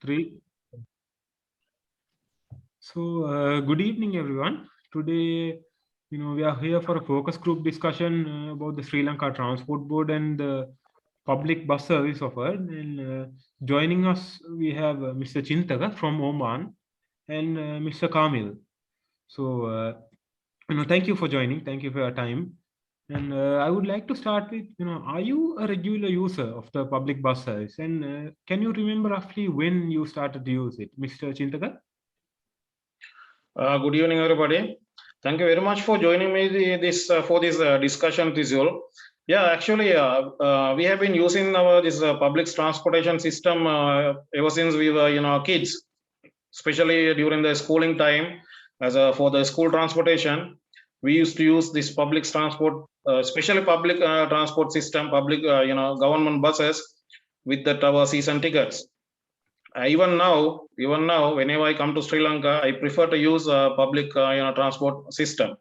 Three. So, good evening, everyone. Today, we are here for a focus group discussion about the Sri Lanka Transport Board and the public bus service offered. And joining us, we have Mr. Chinthaka from Oman and Mr. Kamil. So, thank you for joining. Thank you for your time. And I would like to start with, are you a regular user of the public bus service? And can you remember roughly when you started to use it, Mr. Chinthaka? Good evening, everybody. Thank you very much for joining me for this discussion visual. Yeah, actually, we have been using our this public transportation system ever since we were kids, especially during the schooling time. For the school transportation, we used to use this public transport, especially public transport system, public government buses with our season tickets. Even now, whenever I come to Sri Lanka, I prefer to use a public transport system.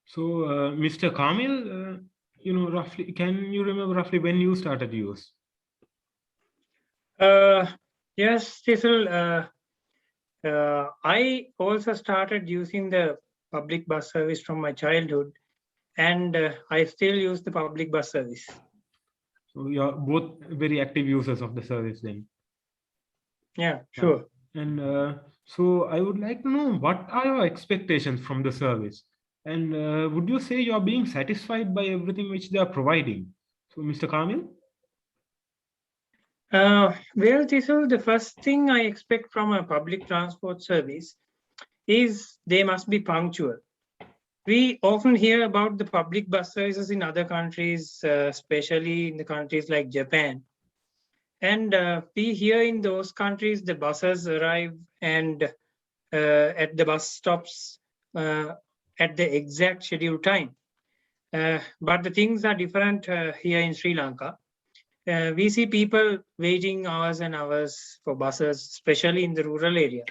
So, Mr. Kamil, roughly, can you remember roughly when you started to use? Yes, Cecil. I also started using the public bus service from my childhood, and I still use the public bus service. So, you're both very active users of the service then. Yeah, sure. And so, I would like to know, what are your expectations from the service? And would you say you're being satisfied by everything which they are providing? So, Mr. Kamil? Well, Cecil, the first thing I expect from a public transport service is they must be punctual. We often hear about the public bus services in other countries, especially in the countries like Japan. And we hear in those countries, the buses arrive and at the bus stops at the exact scheduled time. But the things are different here in Sri Lanka. We see people waiting hours and hours for buses, especially in the rural areas.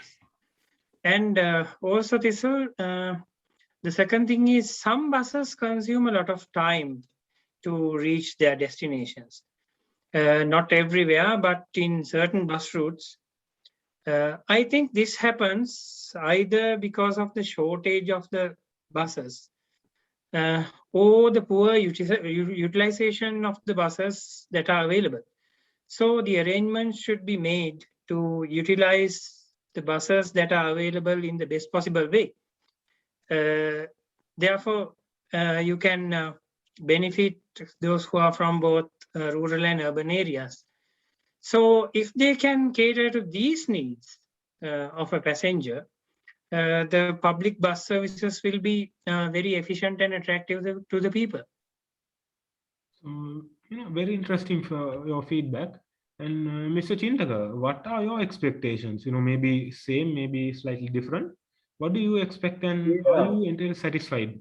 And also, the second thing is some buses consume a lot of time to reach their destinations. Not everywhere, but in certain bus routes. I think this happens either because of the shortage of the buses or the poor utilization of the buses that are available. So the arrangements should be made to utilize the buses that are available in the best possible way. Therefore, you can benefit those who are from both rural and urban areas. So if they can cater to these needs of a passenger, the public bus services will be very efficient and attractive to the people. Very interesting for your feedback. And Mr. Chintaka, what are your expectations? Maybe same, maybe slightly different. What do you expect, and are you entirely satisfied?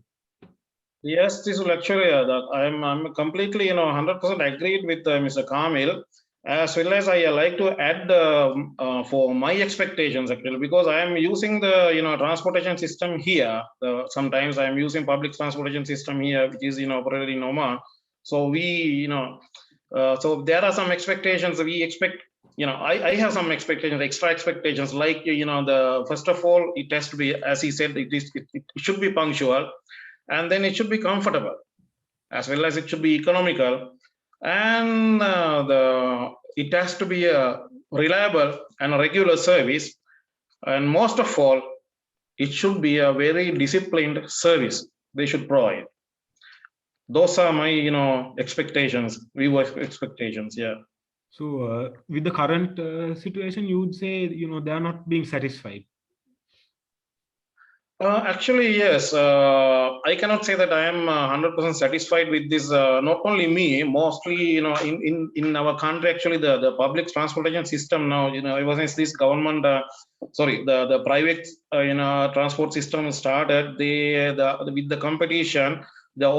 Yes, this will actually I'm completely 100% agreed with Mr. Kamil. As well as I like to add for my expectations actually, because I am using the transportation system here. Sometimes I am using public transportation system here, which is operated in Oman. So we so there are some expectations we expect. I have some expectations, extra expectations, like the first of all, it has to be, as he said, it should be punctual, and then it should be comfortable, as well as it should be economical, and it has to be a reliable and a regular service, and most of all, it should be a very disciplined service they should provide. Those are my expectations, viewer expectations. Yeah. So with the current situation, you would say they are not being satisfied. Actually, yes. I cannot say that I am 100% satisfied with this. Not only me, mostly in our country. Actually, the public transportation system now, ever since this government, the private transport system started, with the competition, the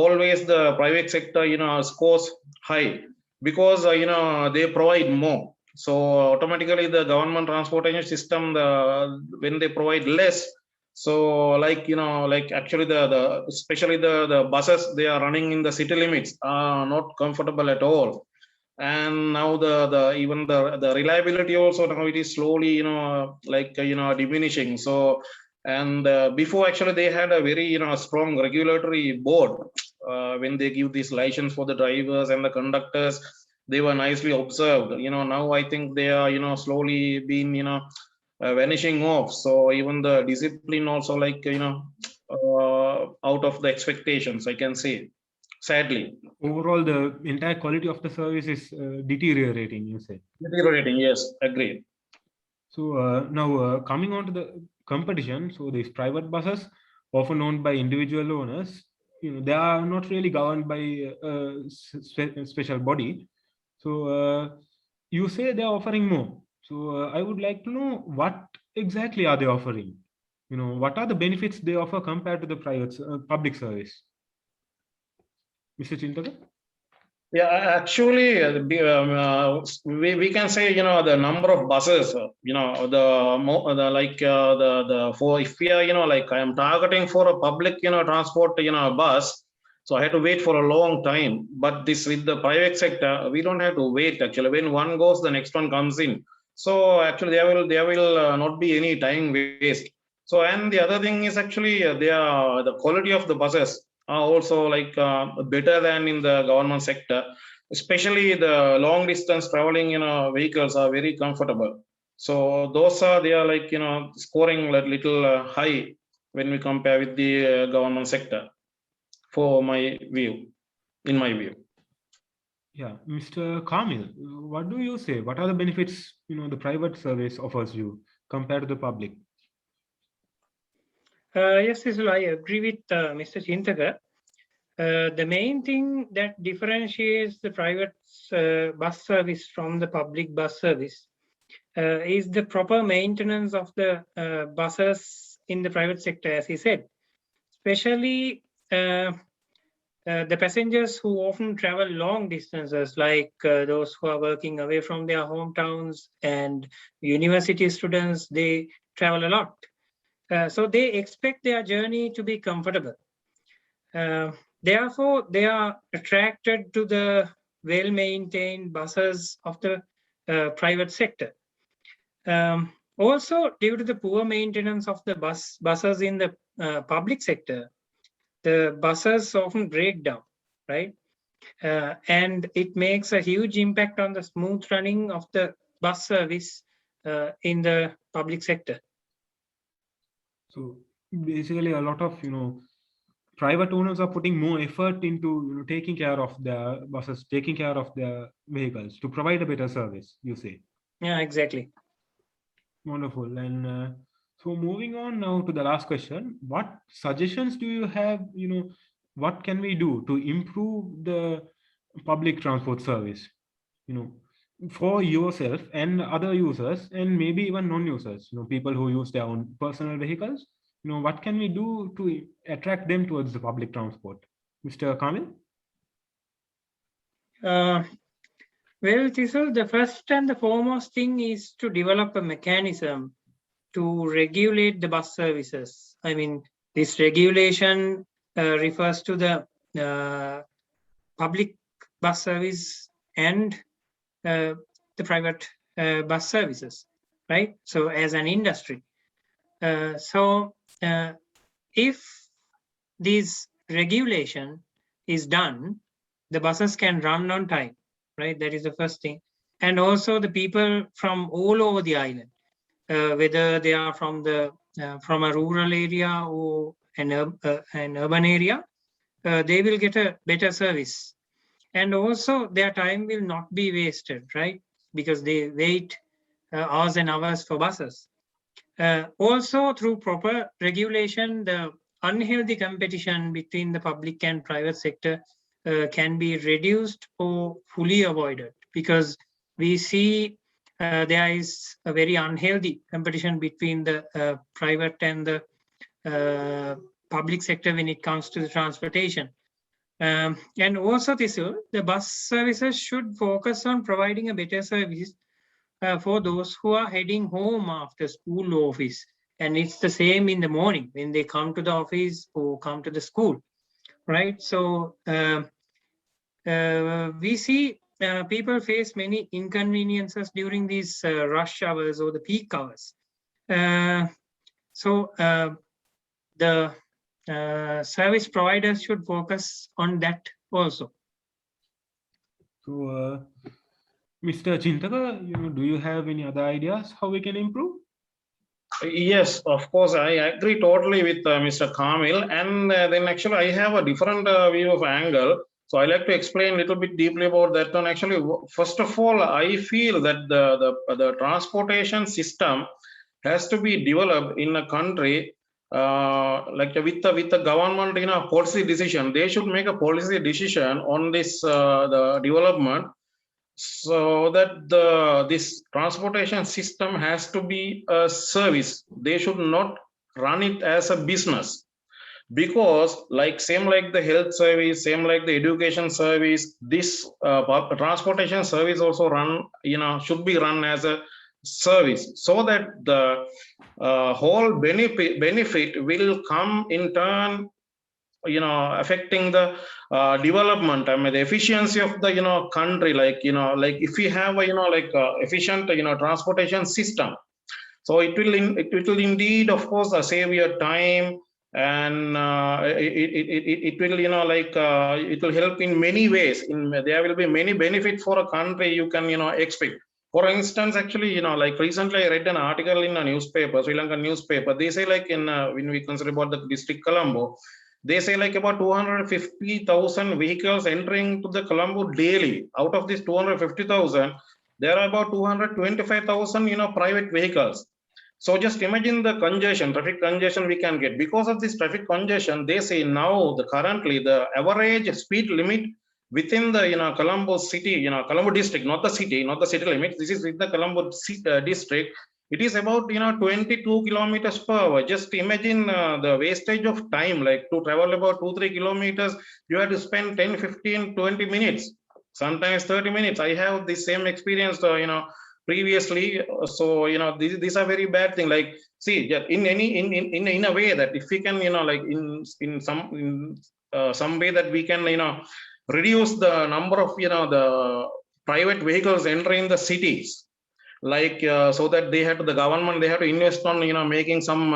private sector scores high, because they provide more. So automatically the government transportation system, when they provide less. So actually especially the buses, they are running in the city limits, are not comfortable at all. and now even the reliability also now it is slowly diminishing. So and before actually they had a very strong regulatory board when they give this license for the drivers and the conductors, they were nicely observed. Now I think they are slowly been vanishing off. So even the discipline also out of the expectations, I can say, sadly. Overall, the entire quality of the service is deteriorating, you say. Deteriorating, yes, agreed. So now coming on to the competition, so these private buses, often owned by individual owners, they are not really governed by a special body. So you say they are offering more. So I would like to know what exactly are they offering? What are the benefits they offer compared to the private public service? Mr. Chinthaka? Yeah, actually, we can say the number of buses, for if we are like I am targeting for a public transport bus, so I had to wait for a long time. But this with the private sector, we don't have to wait. Actually, when one goes, the next one comes in. So actually, there will not be any time waste. So and the other thing is actually the quality of the buses are also better than in the government sector. Especially the long distance traveling vehicles are very comfortable. So those are they are scoring a little high when we compare with the government sector, for my view, in my view. Yeah, Mr. Kamil, what do you say? What are the benefits the private service offers you compared to the public? Yes, Sisul, I agree with Mr. Chinthaka. The main thing that differentiates the private bus service from the public bus service is the proper maintenance of the buses in the private sector, as he said. Especially the passengers who often travel long distances, like those who are working away from their hometowns, and university students, they travel a lot. So they expect their journey to be comfortable. Therefore, they are attracted to the well-maintained buses of the private sector. Also, due to the poor maintenance of the buses in the public sector, the buses often break down, right? And it makes a huge impact on the smooth running of the bus service in the public sector. So basically, a lot of private owners are putting more effort into taking care of their buses, taking care of their vehicles to provide a better service. You say. Yeah, exactly. Wonderful. And so moving on now to the last question, what suggestions do you have? What can we do to improve the public transport service? For yourself and other users, and maybe even non-users, people who use their own personal vehicles. What can we do to attract them towards the public transport? Mr. Kamil? Well, Thisel, the first and the foremost thing is to develop a mechanism to regulate the bus services. I mean, this regulation refers to the public bus service and the private bus services, right? So as an industry. If this regulation is done, the buses can run on time, right? That is the first thing. And also the people from all over the island, whether they are from a rural area or an urban area, they will get a better service. And also their time will not be wasted, right? Because they wait hours and hours for buses. Also, through proper regulation, the unhealthy competition between the public and private sector can be reduced or fully avoided, because we see there is a very unhealthy competition between the private and the public sector when it comes to the transportation. And also, the bus services should focus on providing a better service for those who are heading home after school or office. And it's the same in the morning when they come to the office or come to the school, right? So we see people face many inconveniences during these rush hours or the peak hours. So the service providers should focus on that also. So, Mr. Chinthaka, do you have any other ideas how we can improve? Yes, of course, I agree totally with Mr. Kamil. And then actually, I have a different view of angle. So I like to explain a little bit deeply about that one. Actually, first of all, I feel that the transportation system has to be developed in a country like with the government policy decision. They should make a policy decision on this the development, so that this transportation system has to be a service. They should not run it as a business, because same like the health service, same like the education service, this transportation service also should be run as a service, so that the whole benefit will come in turn affecting the development, the efficiency of the country. Like if we have a efficient transportation system, so it will indeed, of course, save your time, and it will it will help in many ways. There will be many benefits for a country you can expect. For instance, actually, recently I read an article in a newspaper, Sri Lankan newspaper. They say when we consider about the district Colombo, they say about 250,000 vehicles entering to the Colombo daily. Out of this 250,000, there are about 225,000 private vehicles. So just imagine the traffic congestion we can get. Because of this traffic congestion, they say now currently the average speed limit within the Colombo city, Colombo district, not the city limit. This is with the Colombo district. It is about 22 kilometers per hour. Just imagine the wastage of time, like to travel about 2-3 kilometers, you have to spend 10, 15, 20 minutes, sometimes 30 minutes. I have the same experience, previously. So these are very bad thing. Like, see, in a way that if we can in some way that we can reduce the number of the private vehicles entering the cities, so that the government they have to invest on making some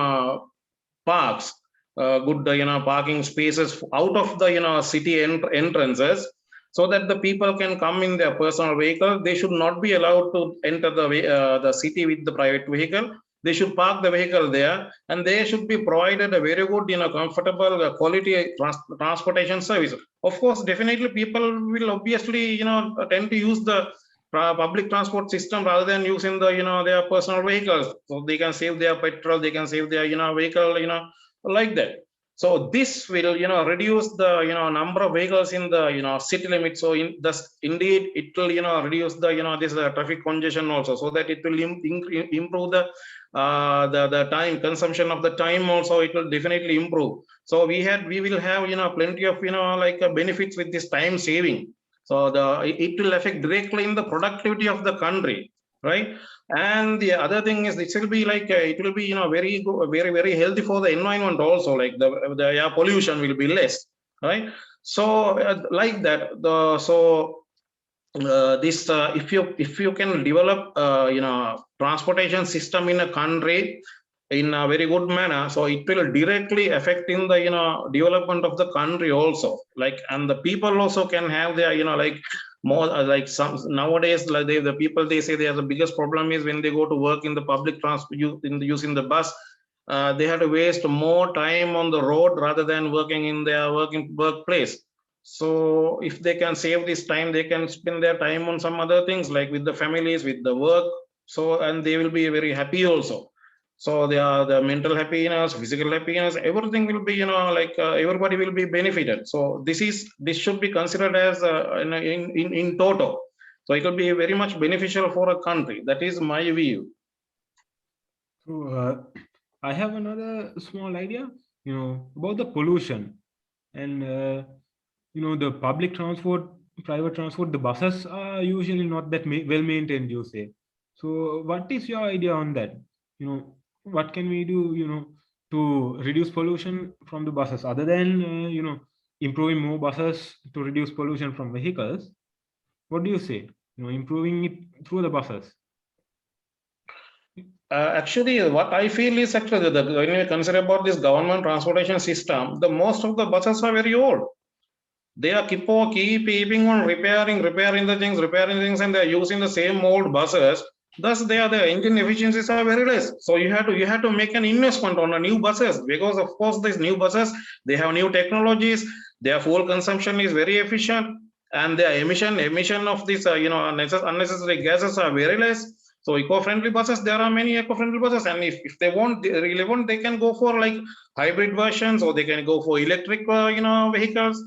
parks, good parking spaces out of the city entrances, so that the people can come in their personal vehicle. They should not be allowed to enter the city with the private vehicle. They should park the vehicle there, and they should be provided a very good comfortable quality transportation service. Of course, definitely people will obviously tend to use the public transport system rather than using the their personal vehicles, so they can save their petrol, they can save their vehicle like that. So this will reduce the number of vehicles in the city limit. So indeed it will reduce the this traffic congestion also, so that it will improve the time consumption of the time also. It will definitely improve. So we will have plenty of benefits with this time saving. So it will affect directly in the productivity of the country, right? And the other thing is, it will be it will be very good, very healthy for the environment also. Like the air pollution will be less, right? So like that. This if you can develop transportation system in a country in a very good manner, so it will directly affect in the development of the country also. And the people also can have their more some nowadays, the people, they say the biggest problem is when they go to work in the public transport, using the bus, they have to waste more time on the road rather than working in their workplace. So if they can save this time, they can spend their time on some other things, like with the families, with the work. So, and they will be very happy also. So the mental happiness, physical happiness, everything will be everybody will be benefited. So this should be considered as in total. So it will be very much beneficial for a country. That is my view. So I have another small idea, about the pollution. And the public transport, private transport, the buses are usually not that well maintained, you say. So what is your idea on that? What can we do to reduce pollution from the buses, other than improving more buses to reduce pollution from vehicles? What do you say? Improving it through the buses. Actually, what I feel is actually that when we consider about this government transportation system, the most of the buses are very old. They are keeping on repairing the things, and they are using the same old buses. Thus, the engine efficiencies are very less. So you have to make an investment on a new buses, because of course these new buses, they have new technologies. Their fuel consumption is very efficient, and their emission of these unnecessary gases are very less. So eco-friendly buses, there are many eco-friendly buses, and if they really want, they can go for like hybrid versions, or they can go for electric vehicles,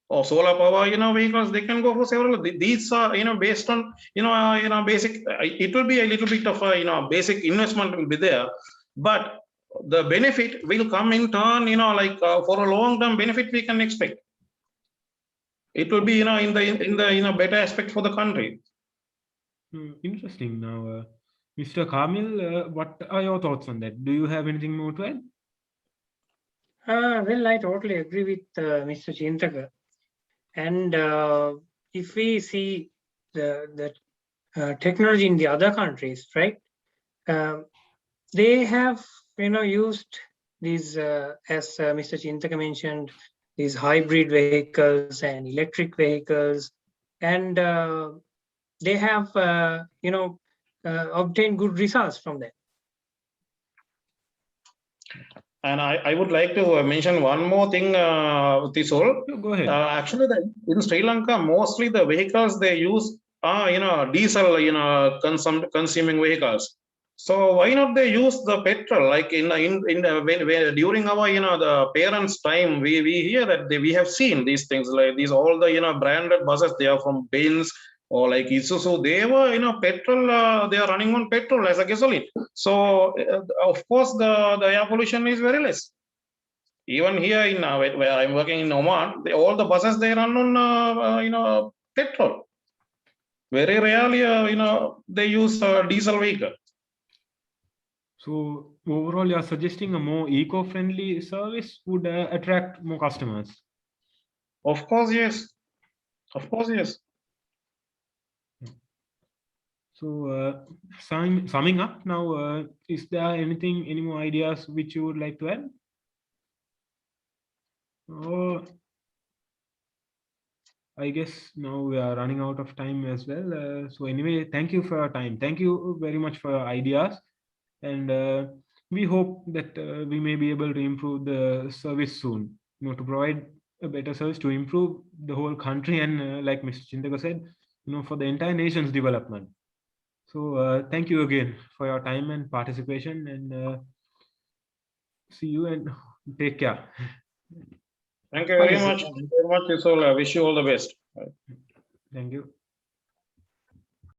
or solar power vehicles. They can go for several. These are based on basic. It will be a little bit of a basic investment will be there, but the benefit will come in turn. For a long term benefit we can expect. It will be in the better aspect for the country. Interesting. Now, Mr. Kamil, what are your thoughts on that? Do you have anything more to add? Well, I totally agree with Mr. Chinthaka. And if we see the technology in the other countries, right? They have used these, as Mr. Chinthaka mentioned, these hybrid vehicles and electric vehicles, and they have obtained good results from that. And I would like to mention one more thing, Tisol. Go ahead. Actually, in Sri Lanka, mostly the vehicles they use are diesel consuming vehicles. So why not they use the petrol? Like during our the parents' time, we hear that we have seen these things, like these all the branded buses. They are from Benz or like Isuzu. They were petrol. They are running on petrol as a gasoline. So of course the air pollution is very less. Even here in where I'm working in Oman, all the buses they run on petrol. Very rarely they use diesel vehicle. So overall, you're suggesting a more eco-friendly service would attract more customers. Of course, yes. Of course, yes. So summing up now, is there any more ideas which you would like to add? I guess now we are running out of time as well. So anyway, thank you for your time. Thank you very much for your ideas. And we hope that we may be able to improve the service soon, to provide a better service to improve the whole country and like Mr. Chinthaka said, for the entire nation's development. So thank you again for your time and participation, and see you and take care. Thank you very much. Thank you very much, Yusol. I wish you all the best. Thank you.